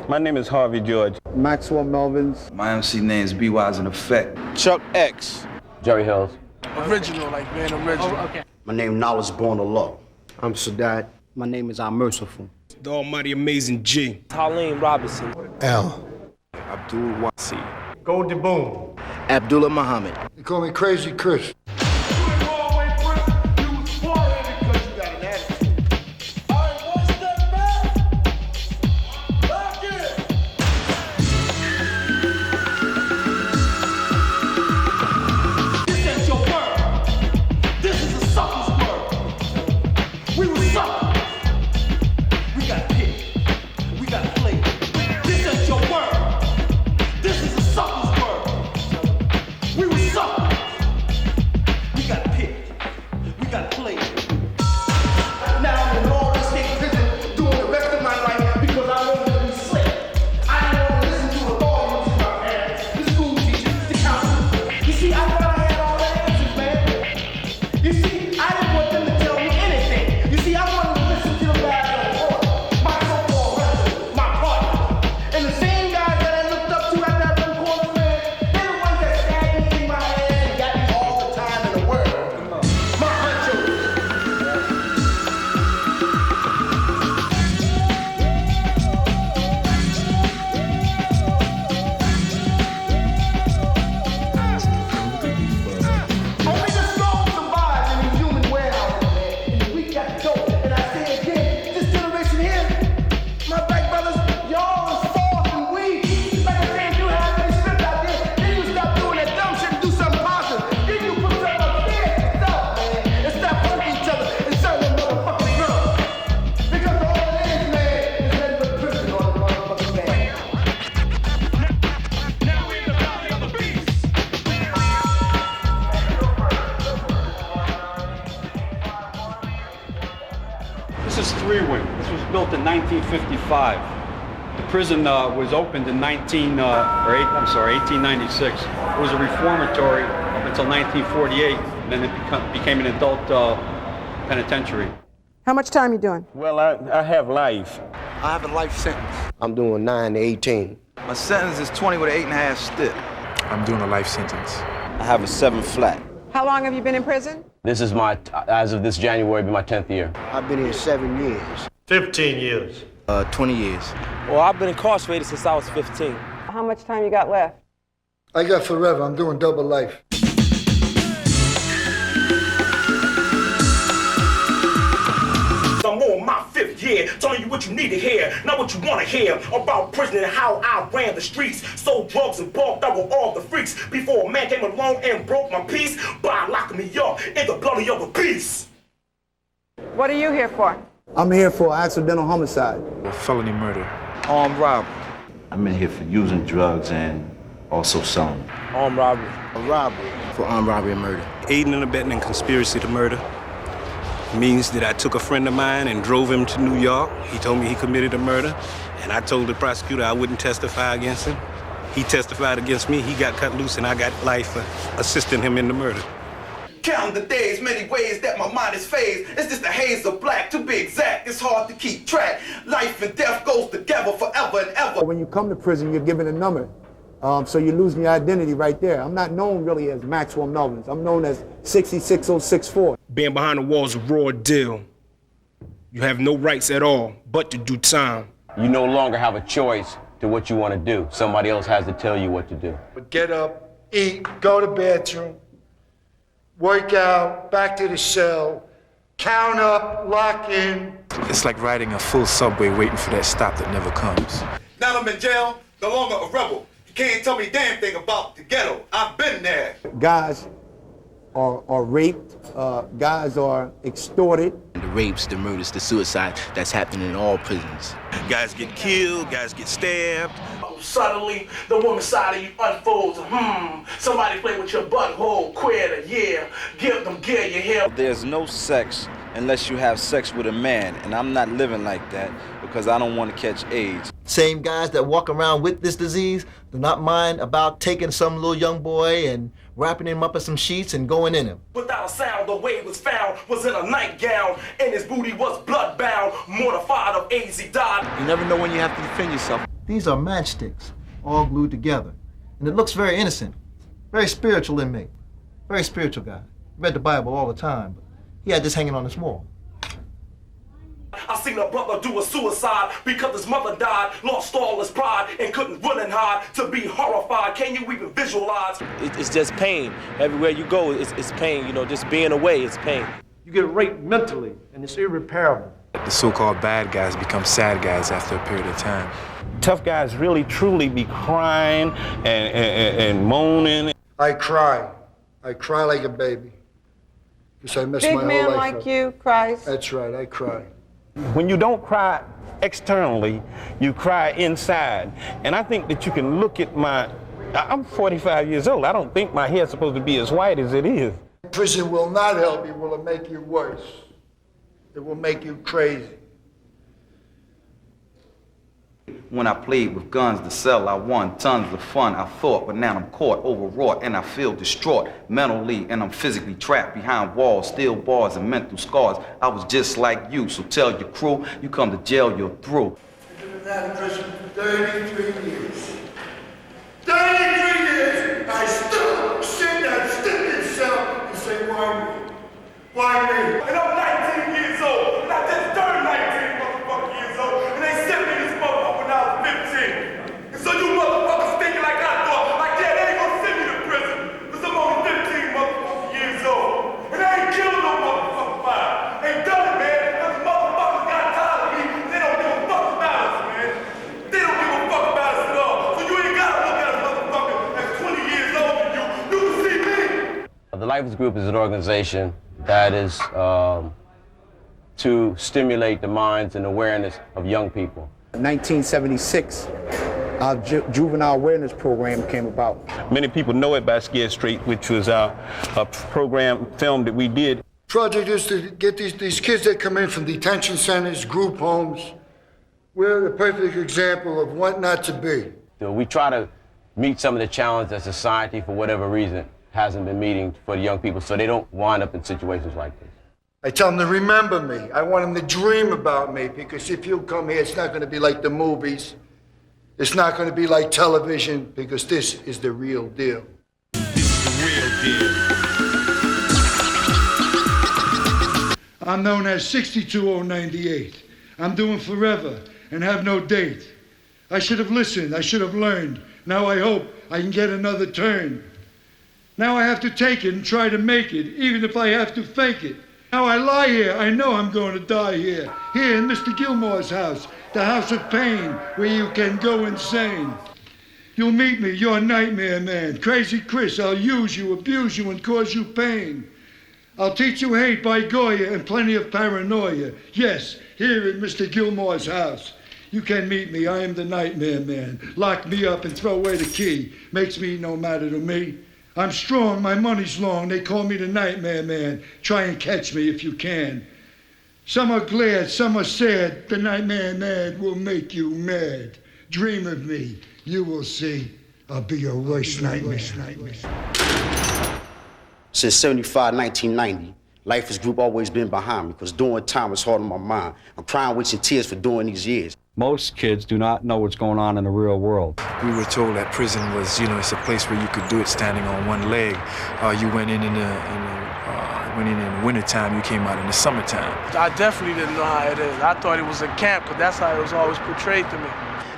My name is Harvey George. Maxwell Melvins. My MC name is B Wise in Effect. Chuck X. Jerry Hills. Original, like man, original. Oh, okay. My name now is Born to Law. I'm Sadat. My name is Merciful. The almighty amazing G. Colleen Robinson. L. Abdul Wasi. Goldie Boom. Abdullah Muhammad. You call me Crazy Chris. This is three-wing. This was built in 1955. The prison was opened in 1896. It was a reformatory up until 1948, and then it became an adult penitentiary. How much time you doing? Well, I have life. I have a life sentence. I'm doing 9 to 18. My sentence is 20 with an 8.5 stick. I'm doing a life sentence. I have a 7 flat. How long have you been in prison? This is as of this January, be my 10th year. I've been here 7 years. 15 years. 20 years. Well, I've been incarcerated since I was 15. How much time you got left? I got forever. I'm doing double life. I'm on my 5th year, telling you what you need to hear, not what you want to hear about prison and how I ran the streets, sold drugs and barked over all the freaks before a man came along and broke my peace by locking me up in the bloody of a beast. What are you here for? I'm here for accidental homicide. Felony murder. Armed robbery. I'm in here for using drugs and also selling. Armed robbery. A robbery. For armed robbery and murder. Aiding and abetting and conspiracy to murder means that I took a friend of mine and drove him to New York. He told me he committed a murder, and I told the prosecutor I wouldn't testify against him. He testified against me, he got cut loose, and I got life for assisting him in the murder. Counting the days, many ways that my mind is phased. It's just a haze of black, to be exact. It's hard to keep track. Life and death goes together forever and ever. When you come to prison, you're given a number. So you're losing your identity right there. I'm not known really as Maxwell Melvins. I'm known as 66064. Being behind the walls is a raw deal. You have no rights at all but to do time. You no longer have a choice to what you want to do. Somebody else has to tell you what to do. But get up, eat, go to bathroom, work out, back to the cell, count up, lock in. It's like riding a full subway waiting for that stop that never comes. Now I'm in jail, no longer a rebel. You can't tell me a damn thing about the ghetto. I've been there. Guys are raped, guys are extorted. The rapes, the murders, the suicide that's happening in all prisons. Guys get killed, guys get stabbed. Suddenly, the woman side of you unfolds. Somebody play with your butthole, queer, yeah. Give them gear, you hear? There's no sex unless you have sex with a man, and I'm not living like that because I don't want to catch AIDS. Same guys that walk around with this disease do not mind about taking some little young boy and wrapping him up in some sheets and going in him. Without a sound, the way he was found was in a nightgown, and his booty was blood-bound. Mortified of AIDS, he died. You never know when you have to defend yourself. These are matchsticks, all glued together. And it looks very innocent, very spiritual inmate, very spiritual guy. Read the Bible all the time, but he had this hanging on his wall. I seen a brother do a suicide because his mother died, lost all his pride, and couldn't run and hide to be horrified. Can you even visualize? It's just pain. Everywhere you go, it's pain. You know, just being away, it's pain. You get raped mentally, and it's irreparable. The so-called bad guys become sad guys after a period of time. Tough guys really, truly be crying and moaning. I cry. I cry like a baby. Because I miss my whole life. Big man like you cries. That's right, I cry. When you don't cry externally, you cry inside. And I think that you can look at I'm 45 years old. I don't think my hair's supposed to be as white as it is. Prison will not help you, will it make you worse? It will make you crazy. When I played with guns to sell, I won tons of fun, I thought, but now I'm caught, overwrought, and I feel distraught mentally, and I'm physically trapped behind walls, steel bars, and mental scars. I was just like you, so tell your crew, you come to jail, you're through. I've been in that prison for 33 years. 33 years! I still sit in that stinking cell and say, why me? Why me? And I'm 19 years old, and I just turned 19 motherfucking years old, and they sent me this motherfucker when I was 15. And so you motherfuckers thinking like I thought, like, yeah, they ain't gonna send me to prison, because I'm only 15 motherfucking years old. And I ain't killed no motherfucking fire. Ain't done it, man, because the motherfuckers got tired of me, and they don't give a fuck about us, man. They don't give a fuck about us at all. So you ain't gotta look at a motherfucker that's 20 years older than you. You can see me. The Lifers Group is an organization that is to stimulate the minds and awareness of young people. In 1976, our Juvenile Awareness Program came about. Many people know it by Scared Straight, which was a program film that we did. Project is to get these kids that come in from detention centers, group homes. We're the perfect example of what not to be. We try to meet some of the challenges that society, for whatever reason, hasn't been meeting for the young people, so they don't wind up in situations like this. I tell them to remember me. I want them to dream about me, because if you come here, it's not going to be like the movies. It's not going to be like television, because this is the real deal. This is the real deal. I'm known as 62098. I'm doing forever and have no date. I should have listened. I should have learned. Now I hope I can get another turn. Now I have to take it and try to make it, even if I have to fake it. Now I lie here, I know I'm going to die here. Here in Mr. Gilmore's house, the house of pain, where you can go insane. You'll meet me, your nightmare man. Crazy Chris, I'll use you, abuse you, and cause you pain. I'll teach you hate by Goya and plenty of paranoia. Yes, here in Mr. Gilmore's house. You can meet me, I am the nightmare man. Lock me up and throw away the key. Makes me no matter to me. I'm strong, my money's long, they call me the Nightmare Man. Try and catch me if you can. Some are glad, some are sad. The Nightmare Man will make you mad. Dream of me, you will see. I'll be your worst nightmare. Since 75, 1990, Lifers Group always been behind me, because doing time is hard on my mind. I'm crying with some tears for doing these years. Most kids do not know what's going on in the real world. We were told that prison was, it's a place where you could do it standing on one leg. You went in the wintertime, you came out in the summertime. I definitely didn't know how it is. I thought it was a camp, because that's how it was always portrayed to me.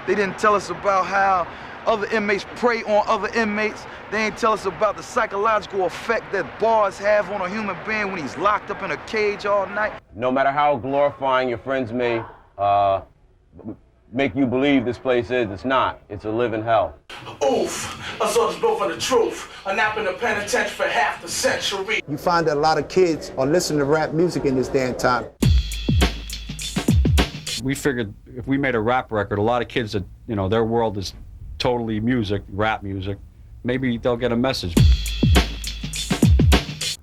They didn't tell us about how other inmates prey on other inmates. They didn't tell us about the psychological effect that bars have on a human being when he's locked up in a cage all night. No matter how glorifying your friends may make you believe this place is, it's not. It's a living hell. Oof, I saw this both for the truth. A nap in the penitentiary for half the century. You find that a lot of kids are listening to rap music in this day and time. We figured if we made a rap record, a lot of kids that, their world is totally music, rap music, maybe they'll get a message.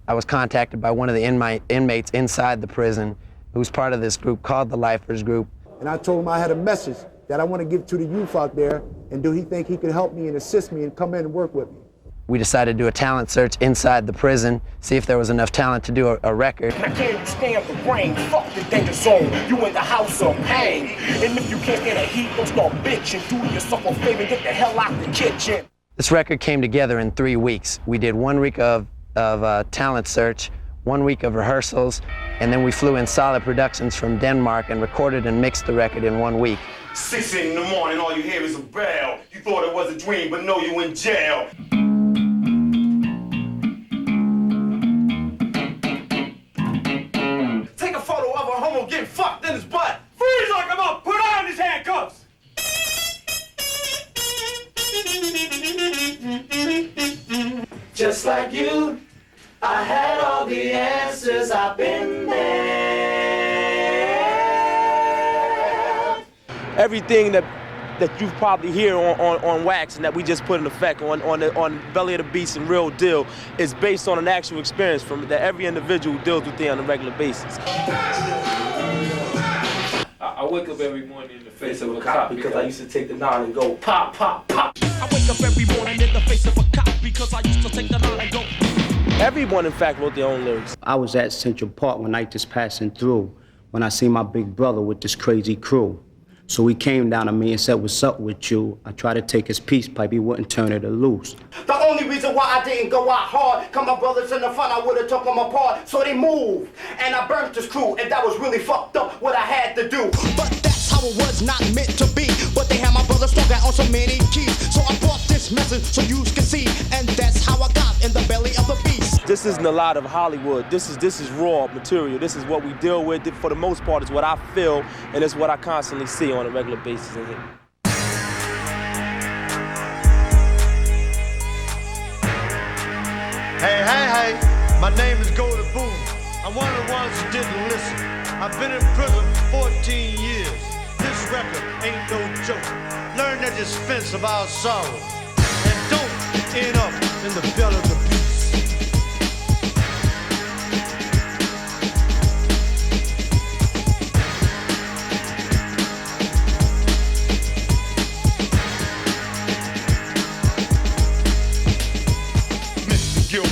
I was contacted by one of the inmates inside the prison who's part of this group called the Lifers Group. And I told him I had a message that I want to give to the youth out there, and do he think he can help me and assist me and come in and work with me? we decided to do a talent search inside the prison, see if there was enough talent to do a record. Now can you stand the rain? Fuck the danger zone. You in the house of pain. And if you can't stand the heat, don't start bitching. Do yourself a favor and get the hell out the kitchen. This record came together in 3 weeks. We did 1 week of talent search, 1 week of rehearsals, and then we flew in Solid Productions from Denmark and recorded and mixed the record in 1 week. 6 in the morning, all you hear is a bell. You thought it was a dream, but no, you in jail. Take a photo of a homo getting fucked in his butt. Freeze, lock him up, put on his handcuffs. Just like you, I had all the answers, I've been there. Everything that you probably hear on Wax and that we just put in effect on Belly of the Beast and Real Deal is based on an actual experience from that every individual deals with it on a regular basis. I wake up every morning in the face of a cop because I used to take the 9 and go pop, pop, pop. I wake up every morning in the face of a cop because I used to take the 9 and go. Everyone, in fact, wrote their own lyrics. I was at Central Park one night just passing through when I seen my big brother with this crazy crew. So he came down to me and said, "What's up with you?" I tried to take his peace pipe, he wouldn't turn it loose. The only reason why I didn't go out hard, cause my brothers in the front, I would've took them apart. So they moved, and I burnt this crew, and that was really fucked up what I had to do. But that's how it was not meant to be. But they had my brother stuck out on so many keys. So I brought this message so you can see, and that's how I got in the belly of the beast. This isn't a lot of Hollywood. This is raw material. This is what we deal with. For the most part, it's what I feel, and it's what I constantly see on a regular basis in here. Hey, my name is Golden Boom. I'm one of the ones who didn't listen. I've been in prison for 14 years. This record ain't no joke. Learn the defense of our sorrow. And don't end up in the belly of the beast.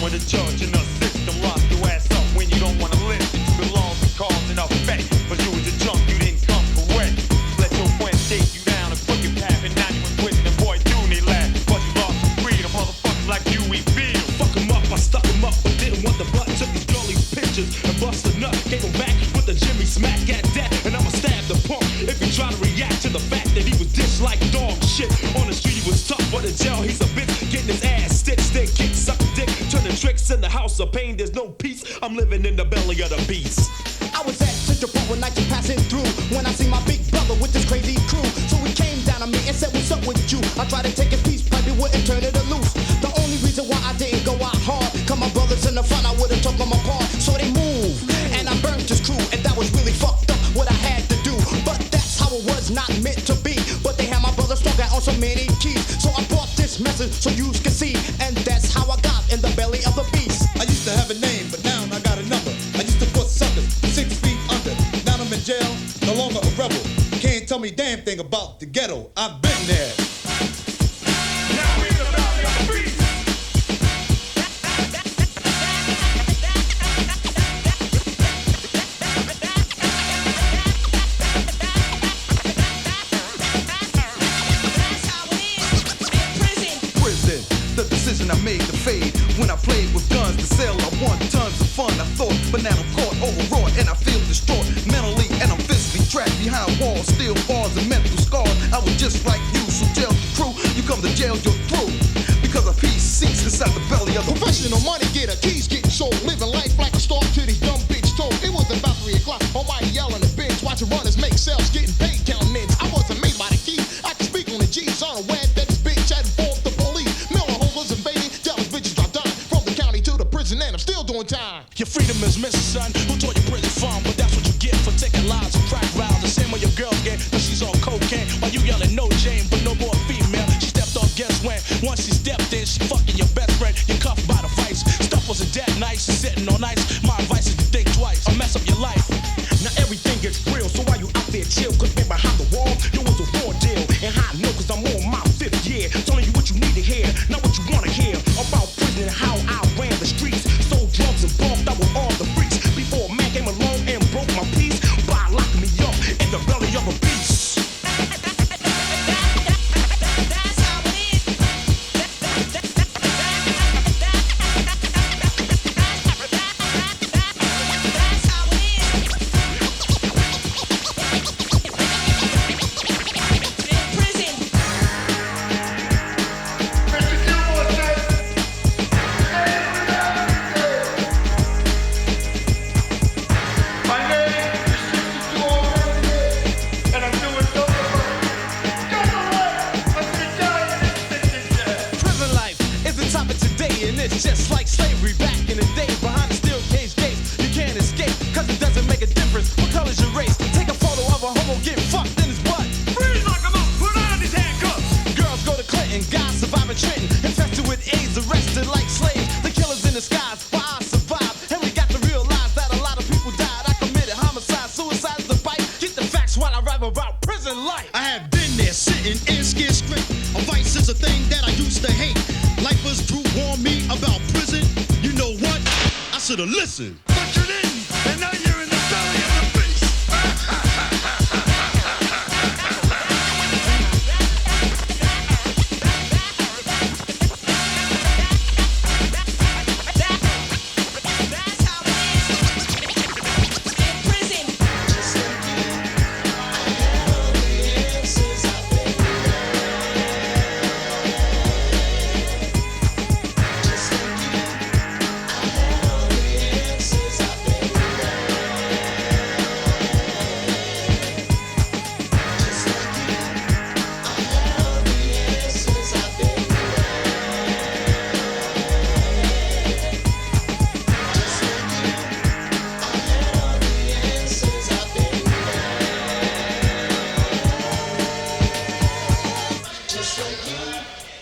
When the judge in the system lock your ass up when you don't wanna listen to the laws and cause and effect. But you was a junk, you didn't come correct. Let your friends take you down a crooked path, and now you in prison and boy do need laugh. But you lost some freedom, motherfuckers like you we feel. Fuck 'em up, I stuck 'em up, but didn't want the butt. Took these girly pictures and bust a nut. Gave 'em back with a Jimmy smack at that, and I'ma stab the punk if he try to react to the fact that he was dished like dog shit. On the street he was tough, but in jail he's a bitch, getting his ass stitched, then kicked, sucked dick, turning tricks in the house of pain. There's no peace. I'm living in the belly of the beast. I was at Central Park one night just passing through when I see my big brother with this crazy crew. So he came down to me and said, "What's up with you?" I tried to take his peace pipe, he wouldn't turn it loose. The only reason why I didn't go out hard, cause my brothers in the front, I would've took them apart. So they moved, and I burnt this crew, and that was really fucked up what I had to do. But that's how it was not meant to be. But they had my brother stuck out on so many keys. So I brought this message so you can see, and that's how I got in the belly of the beast. I used to have a name, but now I got a number. I used to put suckers 6 feet under. Now I'm in jail, no longer a rebel. Can't tell me damn thing about the ghetto. I've been there. Now we in the belly of the beast. Prison, the decision I made to fade. When I played with guns to sell, I won tons of fun, I thought. But now I'm caught, overwrought, and I feel distraught mentally, and I'm physically trapped behind walls, steel bars and mental scars. I was just like you, so jail the crew. You come to jail, you're through. Because of peace seeks inside the belly of the professional money getter, keys getting sold, living life like a star to these dumb bitch told. It was about 3 o'clock, almighty yelling the bench, watching runners make sales, getting paid, counting ends. I wasn't made by the keys, I can speak on the G's, unaware that this bitch had informed the police. Miller holders invading, jealous bitches dropped down from the county to the prison, and I'm still doing time. Your freedom is missing, son. Who taught you prison fun? But that's what you get for taking lives and crack rounds. The same way your girl get, but she's on cocaine. While you yelling no Jane, but no more female. She stepped off, guess when? Once she stepped in, she fucking your best friend. You're cuffed by the vice. Stuff wasn't that nice. You're sitting on ice. My advice is to think twice or mess up your life. Now everything gets real, so why you out there chill? Cause man behind the wall, it was a raw deal. And how I know, cause I'm on my 5th year. Telling you what you need to hear, not what you wanna hear. About should have listened. But you didn't, and now you're in the belly of the beast.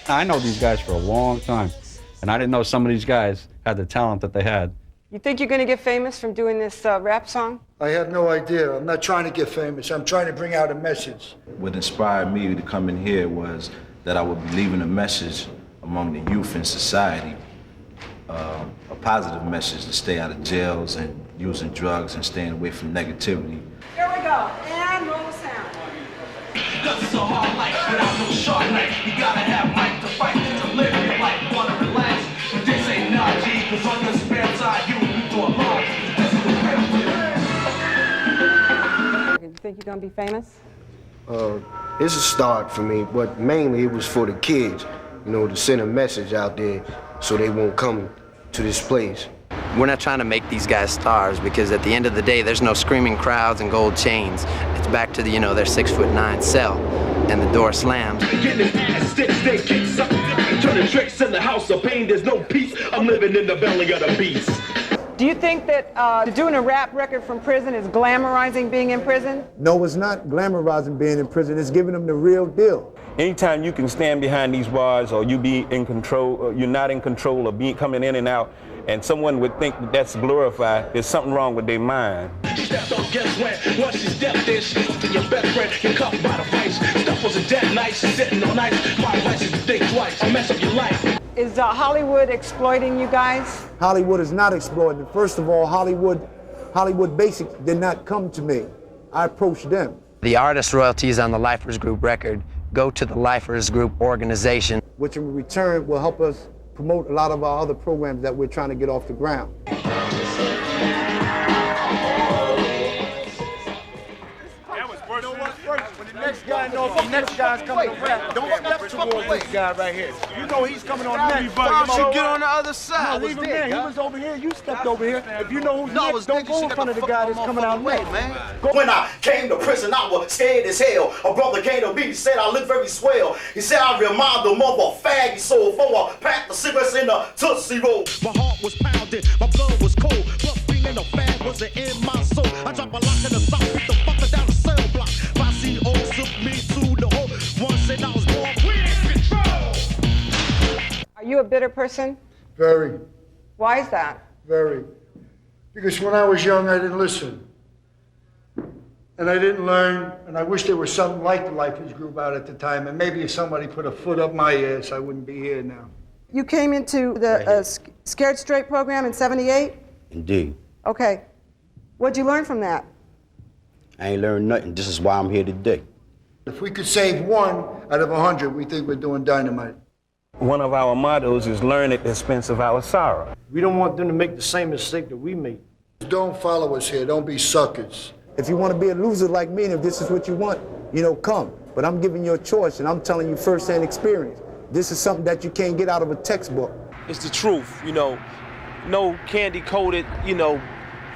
I know these guys for a long time, and I didn't know some of these guys had the talent that they had. You think you're going to get famous from doing this rap song? I have no idea. I'm not trying to get famous. I'm trying to bring out a message. What inspired me to come in here was that I would be leaving a message among the youth in society, a positive message to stay out of jails and using drugs and staying away from negativity. Here we go, and roll the sound. Cause it's a hard life without no sharp knife. You gotta have mic to fight to live your life. You wanna relax, but they say nah, G. Cause on your spare time, you do a lot. This is the real deal. You think you're gonna be famous? It's a start for me, but mainly it was for the kids, you know, to send a message out there so they won't come to this place. We're not trying to make these guys stars because at the end of the day, there's no screaming crowds and gold chains. It's back to the, their 6'9" cell and the door slams. Getting his ass sticks, they kick something different. Turning tricks in the house of pain, there's no peace. I'm living in the belly of the beast. Do you think that doing a rap record from prison is glamorizing being in prison? No, it's not glamorizing being in prison. It's giving them the real deal. Anytime you can stand behind these bars or you be in control, or you're not in control of coming in and out, and someone would think that that's glorified, there's something wrong with their mind. Stepped on guess when, once you stepped in, she's your best friend, you're cuffed by the vice. Stuff wasn't that nice, sitting on nice. My advice is to think twice, or mess up your life. Is Hollywood exploiting you guys? Hollywood is not exploiting. First of all, Hollywood Basic did not come to me. I approached them. The artist royalties on the Lifers Group record go to the Lifers Group organization, which in return will help us promote a lot of our other programs that we're trying to get off the ground. Next guy knows the next guy's coming to rap. Don't step towards this guy right here. You know he's coming on next. Why don't you get on the other side? No, leave him there. He was over here. You stepped over here. If you know who's next, don't go in front of the guy that's coming out next. When I came to prison, I was scared as hell. A brother came to me, he said I look very swell. He said I remind them of a faggy soul for a pack the cigarettes in the Tootsie Roll. My heart was pounding, my blood was cold. Plus being in a fag wasn't in my soul. I dropped my lock in the south, beat the fucker down the cell block. Posse all took me to the hole. One said I was born, we in control. Are you a bitter person? Very, Why is that? very. Because when I was young, I didn't listen. And I didn't learn, and I wish there was something like the Lifers Group out at the time, and maybe if somebody put a foot up my ass, I wouldn't be here now. You came into the Scared Straight program in '78? Indeed. Okay. What'd you learn from that? I ain't learned nothing. This is why I'm here today. If we could save 1 out of 100, we think we're doing dynamite. One of our mottos is learn at the expense of our sorrow. We don't want them to make the same mistake that we made. Don't follow us here. Don't be suckers. If you want to be a loser like me, and if this is what you want, come. But I'm giving you a choice, and I'm telling you firsthand experience. This is something that you can't get out of a textbook. It's the truth, no candy-coated,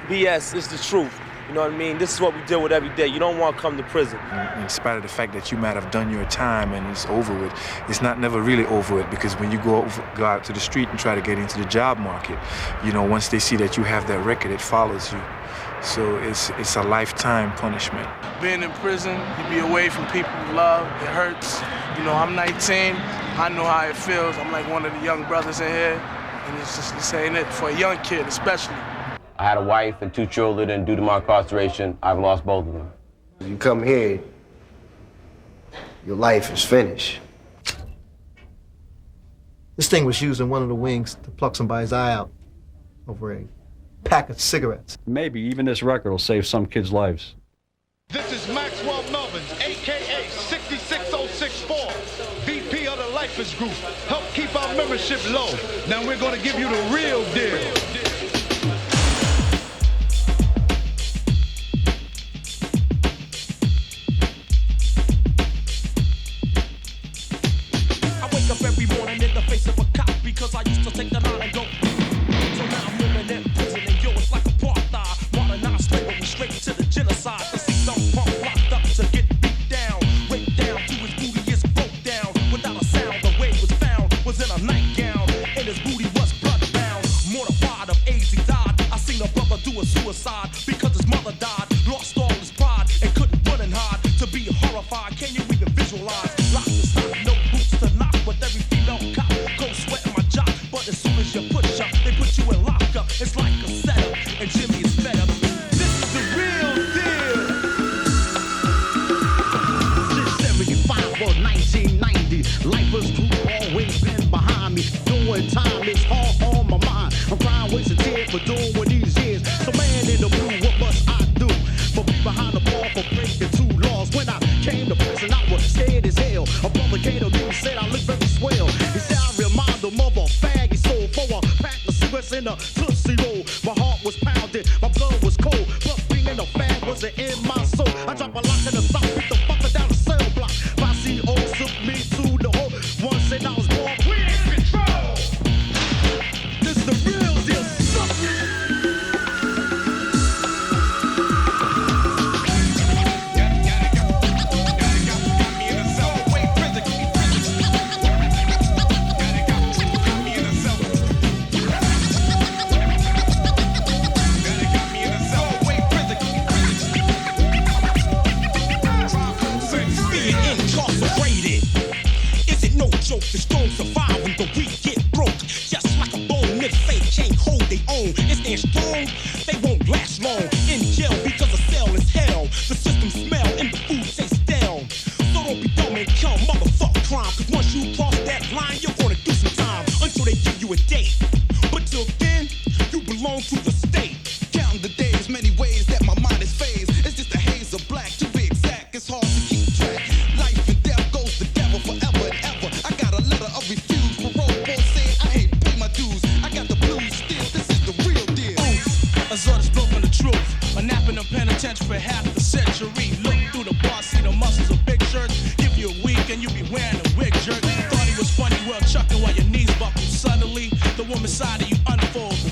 BS. It's the truth. You know what I mean? This is what we deal with every day. You don't want to come to prison. In spite of the fact that you might have done your time and it's over with, it's not never really over with, because when you go out to the street and try to get into the job market, once they see that you have that record, it follows you. So it's a lifetime punishment. Being in prison, you be away from people you love. It hurts. I'm 19. I know how it feels. I'm like one of the young brothers in here, and this ain't it for a young kid, especially. I had a wife and 2 children, and due to my incarceration, I've lost both of them. You come here, your life is finished. This thing was using one of the wings to pluck somebody's eye out over a pack of cigarettes. Maybe even this record will save some kids' lives. This is Maxwell Melvins, a.k.a. 66064, VP of the Lifers Group. Help keep our membership low. Now we're going to give you the real deal. I wake up every morning in the face of a cop because I used to take the line and go. So now I'm living in prison and yo, it's like apartheid. Modernized slavery straight to the genocide. To see some punk locked up to get beat down, raped down to his booty is broke down. Without a sound, the way it was found was in a nightgown, and his booty was bloodbound. Mortified of AIDS, he died. I seen a brother do a suicide because his mother died. Lost all his pride and couldn't run and hide. To be horrified, can you even visualize? Locked and stock, no boots to knock, with every female cop go sweating my jock. But as soon as you push up, they put you in lockup. It's like a setup, and Jimmy is fed up. This is the real deal. Since 75 or 1990, Lifers Group always been behind me. Doing time is hard on my mind. I'm crying, wasting tears for doing what these years. So man in the blue, what must I do? For be behind the ball for breaking 2 laws. When I came to prison, I was scared as hell. A brother came to me and said I look very swell. He said I remind him of a fag he sold for a pack of cigarettes in a Tootsie Roll. My heart was pounding, my blood was cold, but being a fag wasn't in my soul. I dropped a lock in the south, beat the fucker down the cell block. My CO took me to the hole. One said I was born, we in control. This is the real deal, joke, the strong survive when the weak get broke. Just like a bone, if fake can't hold their own. It's stand strong, they won't last long. In jail because a cell is hell. The system smell and the food tastes stale. So don't be dumb and come motherfuck crime. Cause once you cross that line, you're gonna do some time. Until they give you a date. But till then, you belong to the state. Counting the days, many ways that my mind is phased. It's just a haze of black, to be exact. It's hard to keep track. Life and death goes together forever and ever. I got a letter of refuse. Parole board saying I ain't pay my dues. I got the blues still. This is the real deal. I saw the spoken the truth. A nap in the penitentiary for half the century. Look through the bar, see the muscles of big shirts. Give you a week and you be wearing a wig jerk. Thought he was funny, well chucking while your knees buckle. Suddenly, the woman side of you unfolds.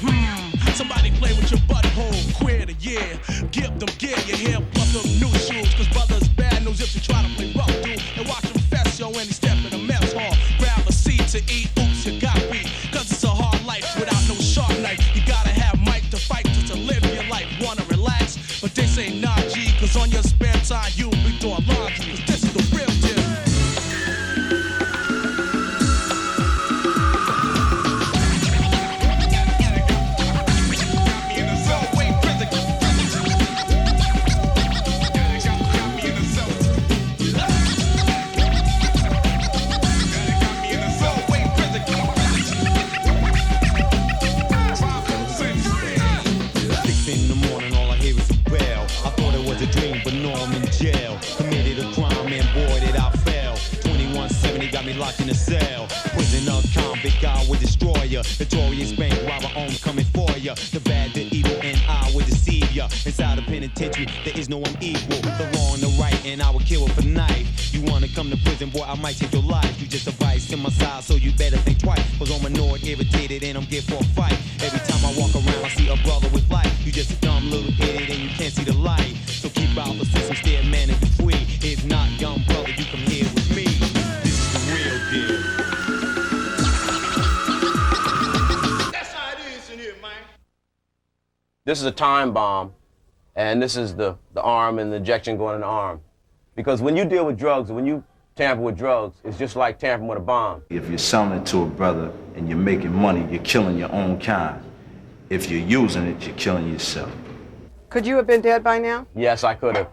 Somebody play with your butthole. Queer the year. Give them gear, your hair plus them new shoes. Cause brothers bad news if you try to play rough, dude. And watch him fess, yo, when he step in the mess hall. Grab a seat to eat, oops, you got beat. Cause it's a hard life without no sharp knife. You gotta have mic to fight just to live your life. Wanna relax? But they say nah, G. Cause on your spare time, you be doing laundry. Cause this is the real deal. Locked in a cell, prisoner, convict, guy with destroyer, notorious bank robber, homecoming for ya. The bad, the evil, and I will deceive ya. Inside the penitentiary, there is no one equal. The wrong, the right, and I will kill with a knife. You wanna come to prison, boy, I might take your life. You just a vice in my side, so you better think twice. Cause I'm annoyed, irritated, and I'm geared for a fight. Every time I walk around, I see a brother with life. You just a dumb little idiot, and you can't see the light. So keep out the system, stay a man and be free. If not, young brother, you come here with me. This is a time bomb, and this is the arm and the injection going in the arm. Because when you deal with drugs, when you tamper with drugs, it's just like tampering with a bomb. If you're selling it to a brother and you're making money, you're killing your own kind. If you're using it, you're killing yourself. Could you have been dead by now? Yes, I could have.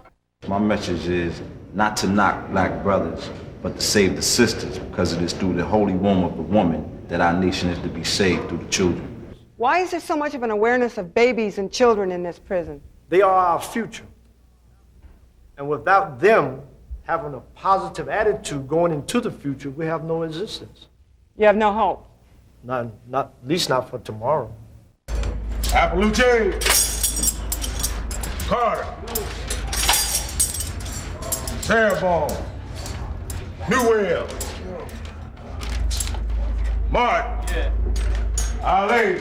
My message is not to knock black brothers, but to save the sisters, because it is through the holy womb of the woman that our nation is to be saved through the children. Why is there so much of an awareness of babies and children in this prison? They are our future. And without them having a positive attitude going into the future, we have no existence. You have no hope. Not at least not for tomorrow. Appalooche, Carter, Terrebonne, Newell, Martin, Ali.